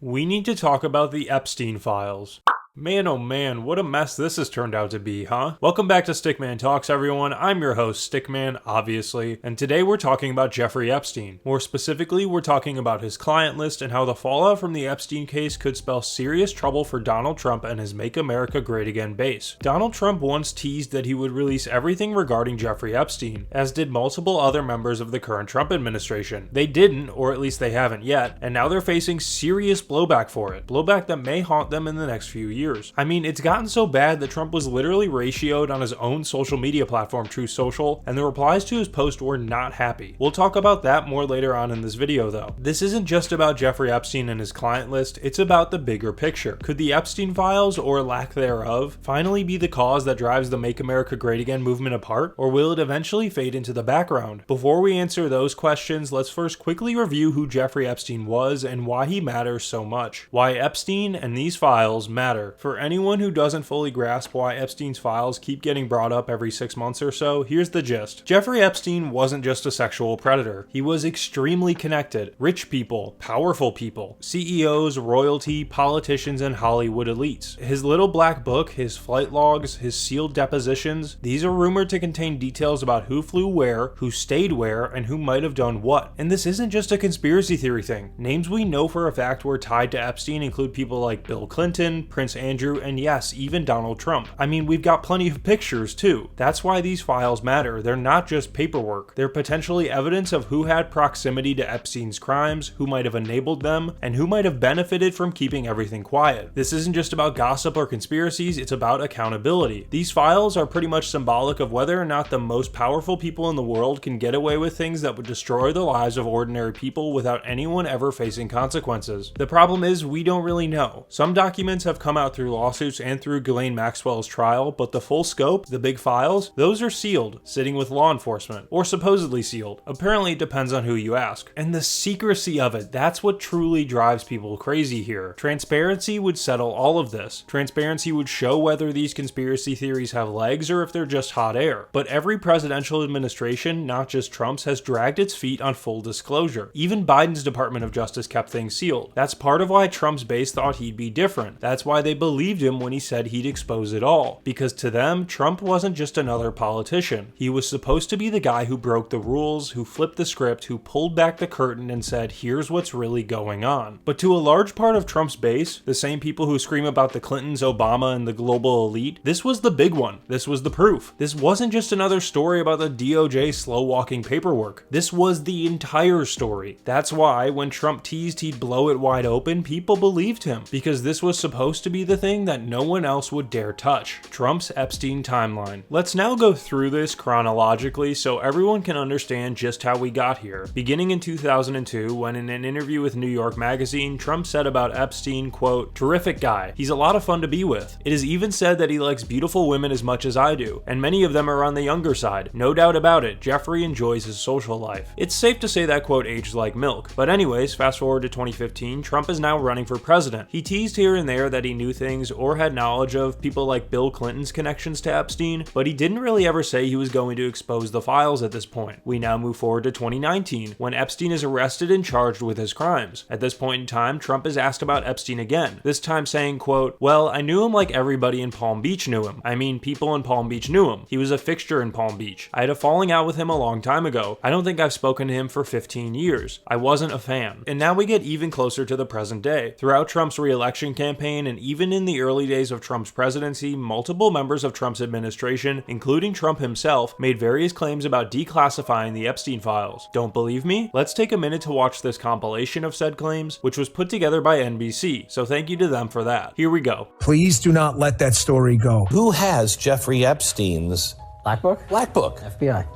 We need to talk about the Epstein files. Man, oh man, what a mess this has turned out to be, huh? Welcome back to Stickman Talks, everyone. I'm your host, Stickman, obviously, and today we're talking about Jeffrey Epstein. More specifically, we're talking about his client list and how the fallout from the Epstein case could spell serious trouble for Donald Trump and his Make America Great Again base. Donald Trump once teased that he would release everything regarding Jeffrey Epstein, as did multiple other members of the current Trump administration. They didn't, or at least they haven't yet, and now they're facing serious blowback for it. Blowback that may haunt them in the next few years. I mean, it's gotten so bad that Trump was literally ratioed on his own social media platform, Truth Social, and the replies to his post were not happy. We'll talk about that more later on in this video though. This isn't just about Jeffrey Epstein and his client list, it's about the bigger picture. Could the Epstein files, or lack thereof, finally be the cause that drives the Make America Great Again movement apart, or will it eventually fade into the background? Before we answer those questions, let's first quickly review who Jeffrey Epstein was and why he matters so much. Why Epstein and these files matter. For anyone who doesn't fully grasp why Epstein's files keep getting brought up every 6 months or so, here's the gist. Jeffrey Epstein wasn't just a sexual predator. He was extremely connected. Rich people, powerful people, CEOs, royalty, politicians, and Hollywood elites. His little black book, his flight logs, his sealed depositions, these are rumored to contain details about who flew where, who stayed where, and who might have done what. And this isn't just a conspiracy theory thing. Names we know for a fact were tied to Epstein include people like Bill Clinton, Prince Andrew, and yes, even Donald Trump. I mean, we've got plenty of pictures too. That's why these files matter. They're not just paperwork. They're potentially evidence of who had proximity to Epstein's crimes, who might have enabled them, and who might have benefited from keeping everything quiet. This isn't just about gossip or conspiracies, it's about accountability. These files are pretty much symbolic of whether or not the most powerful people in the world can get away with things that would destroy the lives of ordinary people without anyone ever facing consequences. The problem is, we don't really know. Some documents have come out through lawsuits and through Ghislaine Maxwell's trial, but the full scope, the big files, those are sealed, sitting with law enforcement, or supposedly sealed. Apparently it depends on who you ask. And the secrecy of it, that's what truly drives people crazy here. Transparency would settle all of this. Transparency would show whether these conspiracy theories have legs or if they're just hot air. But every presidential administration, not just Trump's, has dragged its feet on full disclosure. Even Biden's Department of Justice kept things sealed. That's part of why Trump's base thought he'd be different. That's why they believed him when he said he'd expose it all. Because to them, Trump wasn't just another politician. He was supposed to be the guy who broke the rules, who flipped the script, who pulled back the curtain and said, here's what's really going on. But to a large part of Trump's base, the same people who scream about the Clintons, Obama, and the global elite, this was the big one. This was the proof. This wasn't just another story about the DOJ slow-walking paperwork. This was the entire story. That's why, when Trump teased he'd blow it wide open, people believed him. Because this was supposed to be the thing that no one else would dare touch. Trump's Epstein timeline. Let's now go through this chronologically so everyone can understand just how we got here. Beginning in 2002, when in an interview with New York Magazine, Trump said about Epstein, quote, "Terrific guy. He's a lot of fun to be with. It is even said that he likes beautiful women as much as I do, and many of them are on the younger side. No doubt about it, Jeffrey enjoys his social life." It's safe to say that quote aged like milk. But anyways, fast forward to 2015, Trump is now running for president. He teased here and there that he knew things or had knowledge of people like Bill Clinton's connections to Epstein, but he didn't really ever say he was going to expose the files at this point. We now move forward to 2019, when Epstein is arrested and charged with his crimes. At this point in time, Trump is asked about Epstein again, this time saying, quote, "Well, I knew him like everybody in Palm Beach knew him. I mean, people in Palm Beach knew him. He was a fixture in Palm Beach. I had a falling out with him a long time ago. I don't think I've spoken to him for 15 years. I wasn't a fan." And now we get even closer to the present day. Throughout Trump's re-election campaign, and even in the early days of Trump's presidency, multiple members of Trump's administration, including Trump himself, made various claims about declassifying the Epstein files. Don't believe me? Let's take a minute to watch this compilation of said claims, which was put together by NBC, so thank you to them for that. Here we go. Please do not let that story go. Who has Jeffrey Epstein's Black Book? Black Book? FBI.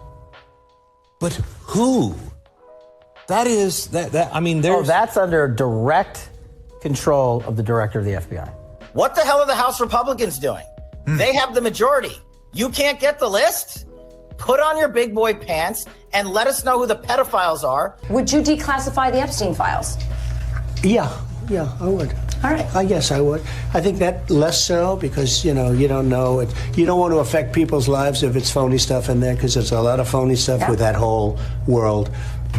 But who? I mean, there's... Oh, that's under direct control of the director of the FBI. What the hell are the House Republicans doing? They have the majority. You can't get the list? Put on your big boy pants and let us know who the pedophiles are. Would you declassify the Epstein files? Yeah, I would. All right. I guess I would. I think that less so because, you don't know it. You don't want to affect people's lives if it's phony stuff in there because there's a lot of phony stuff with that whole world.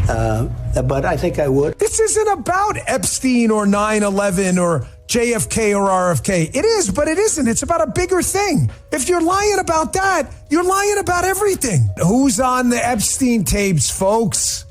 But I think I would. This isn't about Epstein or 9/11 or JFK or RFK. It is, but it isn't. It's about a bigger thing. If you're lying about that, you're lying about everything. Who's on the Epstein tapes, folks?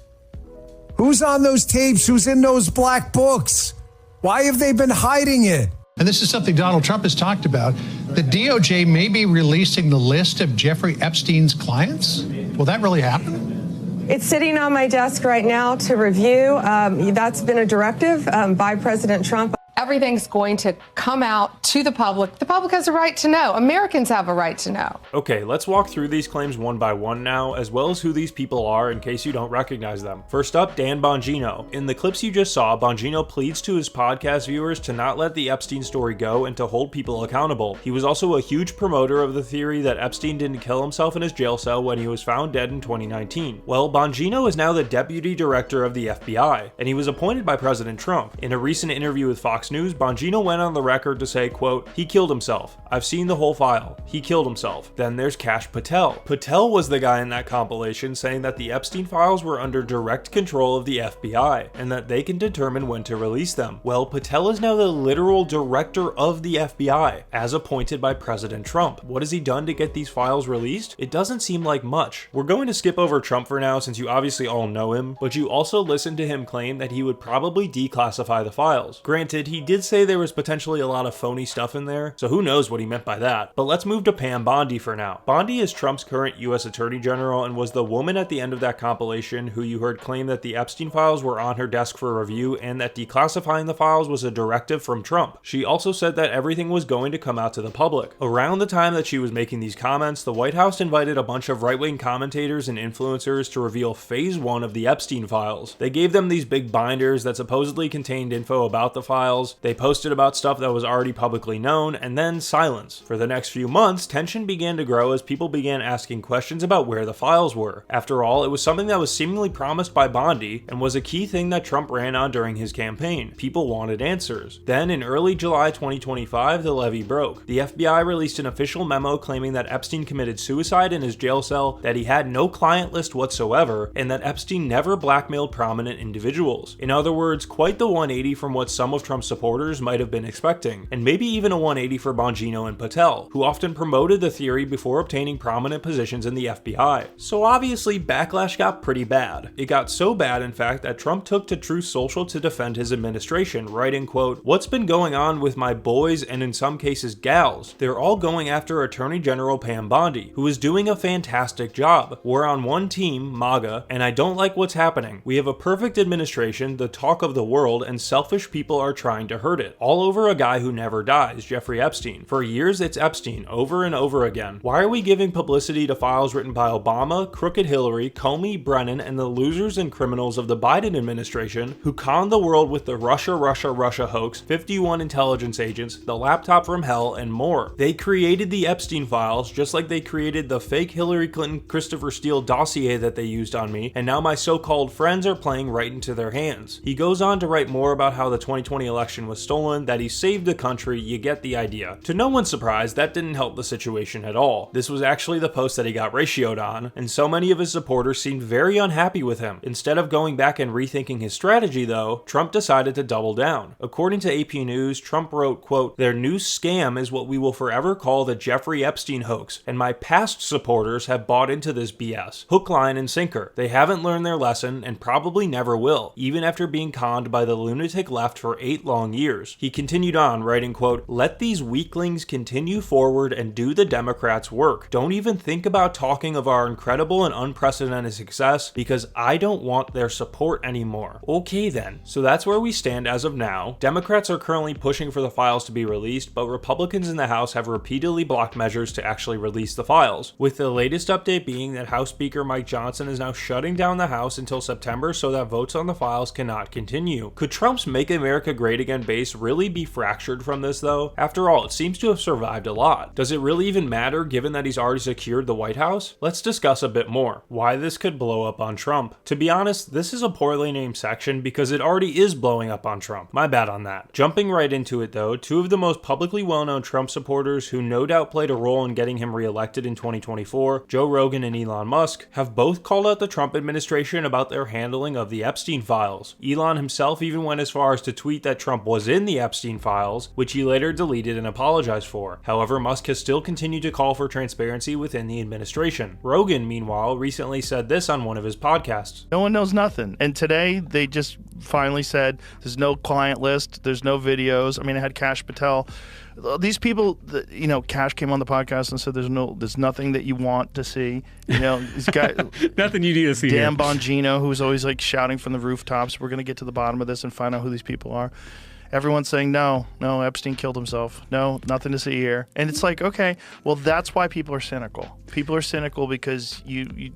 Who's on those tapes? Who's in those black books? Why have they been hiding it? And this is something Donald Trump has talked about. The DOJ may be releasing the list of Jeffrey Epstein's clients. Will that really happen? It's sitting on my desk right now to review. That's been a directive by President Trump. Everything's going to come out to the public. The public has a right to know. Americans have a right to know. Okay, let's walk through these claims one by one now, as well as who these people are in case you don't recognize them. First up, Dan Bongino. In the clips you just saw, Bongino pleads to his podcast viewers to not let the Epstein story go and to hold people accountable. He was also a huge promoter of the theory that Epstein didn't kill himself in his jail cell when he was found dead in 2019. Well, Bongino is now the deputy director of the FBI, and he was appointed by President Trump. In a recent interview with Fox News, Bongino went on the record to say, quote, "He killed himself. I've seen the whole file. He killed himself." Then there's Kash Patel. Patel was the guy in that compilation saying that the Epstein files were under direct control of the FBI and that they can determine when to release them. Well, Patel is now the literal director of the FBI, as appointed by President Trump. What has he done to get these files released? It doesn't seem like much. We're going to skip over Trump for now since you obviously all know him, but you also listened to him claim that he would probably declassify the files. Granted, he did say there was potentially a lot of phony stuff in there, so who knows what he meant by that. But let's move to Pam Bondi for now. Bondi is Trump's current US Attorney General and was the woman at the end of that compilation who you heard claim that the Epstein files were on her desk for review and that declassifying the files was a directive from Trump. She also said that everything was going to come out to the public. Around the time that she was making these comments, the White House invited a bunch of right-wing commentators and influencers to reveal phase 1 of the Epstein files. They gave them these big binders that supposedly contained info about the files. They posted about stuff that was already publicly known, and then silence. For the next few months, tension began to grow as people began asking questions about where the files were. After all, it was something that was seemingly promised by Bondi and was a key thing that Trump ran on during his campaign. People wanted answers. Then, in early July 2025, the levee broke. The FBI released an official memo claiming that Epstein committed suicide in his jail cell, that he had no client list whatsoever, and that Epstein never blackmailed prominent individuals. In other words, quite the 180 from what some of Trump's supporters might have been expecting, and maybe even a 180 for Bongino and Patel, who often promoted the theory before obtaining prominent positions in the FBI. So obviously, backlash got pretty bad. It got so bad, in fact, that Trump took to Truth Social to defend his administration, writing, quote, "What's been going on with my boys and in some cases gals? They're all going after Attorney General Pam Bondi, who is doing a fantastic job. We're on one team, MAGA, and I don't like what's happening. We have a perfect administration, the talk of the world, and selfish people are trying to hurt it. All over a guy who never dies, Jeffrey Epstein. For years, it's Epstein, over and over again. Why are we giving publicity to files written by Obama, crooked Hillary, Comey, Brennan, and the losers and criminals of the Biden administration who conned the world with the Russia hoax, 51 intelligence agents, the laptop from hell, and more? They created the Epstein files just like they created the fake Hillary Clinton Christopher Steele dossier that they used on me, and now my so-called friends are playing right into their hands." He goes on to write more about how the 2020 election was stolen, that he saved the country. You get the idea. To no one's surprise, that didn't help the situation at all. This was actually the post that he got ratioed on, and so many of his supporters seemed very unhappy with him. Instead of going back and rethinking his strategy though, Trump decided to double down. According to AP News, Trump wrote, quote, "Their new scam is what we will forever call the Jeffrey Epstein hoax, and my past supporters have bought into this BS. Hook, line, and sinker. They haven't learned their lesson and probably never will, even after being conned by the lunatic left for 8 long years." He continued on, writing, quote, "Let these weaklings continue forward and do the Democrats' work. Don't even think about talking of our incredible and unprecedented success because I don't want their support anymore." Okay then, so that's where we stand as of now. Democrats are currently pushing for the files to be released, but Republicans in the House have repeatedly blocked measures to actually release the files, with the latest update being that House Speaker Mike Johnson is now shutting down the House until September so that votes on the files cannot continue. Could Trump's Make America Great Again fan base really be fractured from this though? After all, it seems to have survived a lot. Does it really even matter given that he's already secured the White House? Let's discuss a bit more. Why this could blow up on Trump. To be honest, this is a poorly named section because it already is blowing up on Trump. My bad on that. Jumping right into it though, two of the most publicly well-known Trump supporters who no doubt played a role in getting him reelected in 2024, Joe Rogan and Elon Musk, have both called out the Trump administration about their handling of the Epstein files. Elon himself even went as far as to tweet that Trump was in the Epstein files, which he later deleted and apologized for. However, Musk has still continued to call for transparency within the administration. Rogan, meanwhile, recently said this on one of his podcasts. No one knows nothing. And today, they just finally said there's no client list, there's no videos. I mean, I had Kash Patel. These people, Kash came on the podcast and said there's nothing that you want to see. This guy, nothing you need to see. Dan Bongino, who's always like shouting from the rooftops, we're going to get to the bottom of this and find out who these people are. Everyone's saying, no, Epstein killed himself. No, nothing to see here. And it's like, okay, well, that's why people are cynical. People are cynical because you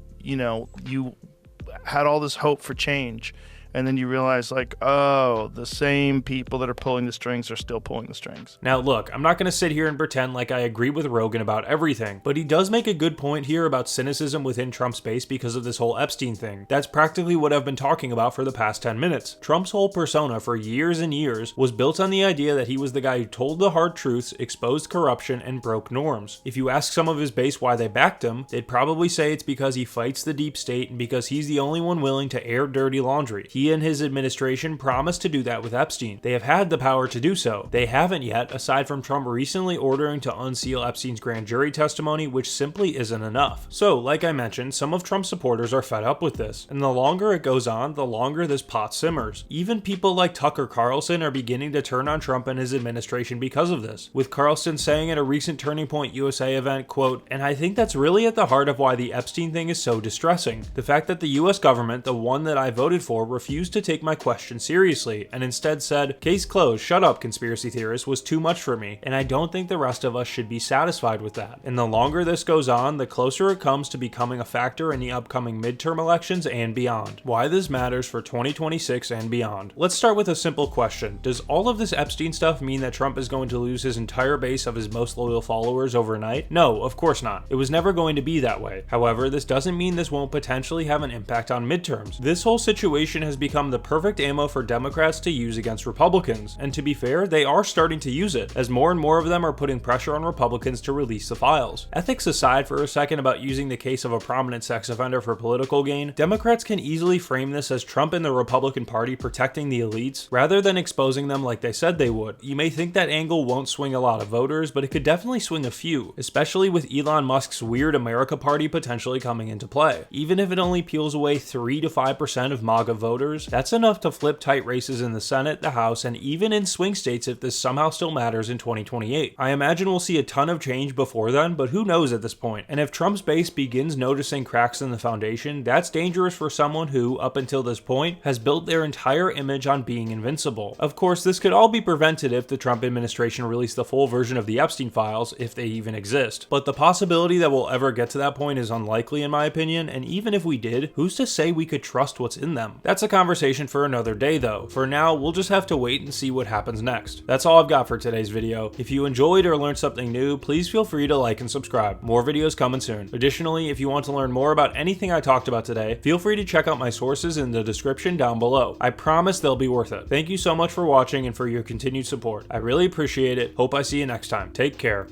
had all this hope for change. And then you realize, like, oh, the same people that are pulling the strings are still pulling the strings. Now, look, I'm not going to sit here and pretend like I agree with Rogan about everything, but he does make a good point here about cynicism within Trump's base because of this whole Epstein thing. That's practically what I've been talking about for the past 10 minutes. Trump's whole persona for years and years was built on the idea that he was the guy who told the hard truths, exposed corruption, and broke norms. If you ask some of his base why they backed him, they'd probably say it's because he fights the deep state and because he's the only one willing to air dirty laundry. He and his administration promised to do that with Epstein. They have had the power to do so. They haven't yet, aside from Trump recently ordering to unseal Epstein's grand jury testimony, which simply isn't enough. So, like I mentioned, some of Trump's supporters are fed up with this, and the longer it goes on, the longer this pot simmers. Even people like Tucker Carlson are beginning to turn on Trump and his administration because of this, with Carlson saying at a recent Turning Point USA event, quote, "And I think that's really at the heart of why the Epstein thing is so distressing. The fact that the US government, the one that I voted for, refused to take my question seriously and instead said, 'Case closed, shut up, conspiracy theorists,' was too much for me, and I don't think the rest of us should be satisfied with that. And the longer this goes on, the closer it comes to becoming a factor in the upcoming midterm elections and beyond. Why this matters for 2026 and beyond. Let's start with a simple question. Does all of this Epstein stuff mean that Trump is going to lose his entire base of his most loyal followers overnight? No, of course not. It was never going to be that way. However, this doesn't mean this won't potentially have an impact on midterms. This whole situation has become the perfect ammo for Democrats to use against Republicans, and to be fair, they are starting to use it, as more and more of them are putting pressure on Republicans to release the files. Ethics aside for a second about using the case of a prominent sex offender for political gain, Democrats can easily frame this as Trump and the Republican Party protecting the elites, rather than exposing them like they said they would. You may think that angle won't swing a lot of voters, but it could definitely swing a few, especially with Elon Musk's Weird America Party potentially coming into play. Even if it only peels away 3 to 5% of MAGA voters, that's enough to flip tight races in the Senate, the House, and even in swing states if this somehow still matters in 2028. I imagine we'll see a ton of change before then, but who knows at this point. And if Trump's base begins noticing cracks in the foundation, that's dangerous for someone who, up until this point, has built their entire image on being invincible. Of course, this could all be prevented if the Trump administration released the full version of the Epstein files, if they even exist. But the possibility that we'll ever get to that point is unlikely in my opinion, and even if we did, who's to say we could trust what's in them? That's a conversation for another day though. For now, we'll just have to wait and see what happens next. That's all I've got for today's video. If you enjoyed or learned something new, please feel free to like and subscribe. More videos coming soon. Additionally, if you want to learn more about anything I talked about today, feel free to check out my sources in the description down below. I promise they'll be worth it. Thank you so much for watching and for your continued support. I really appreciate it. Hope I see you next time. Take care.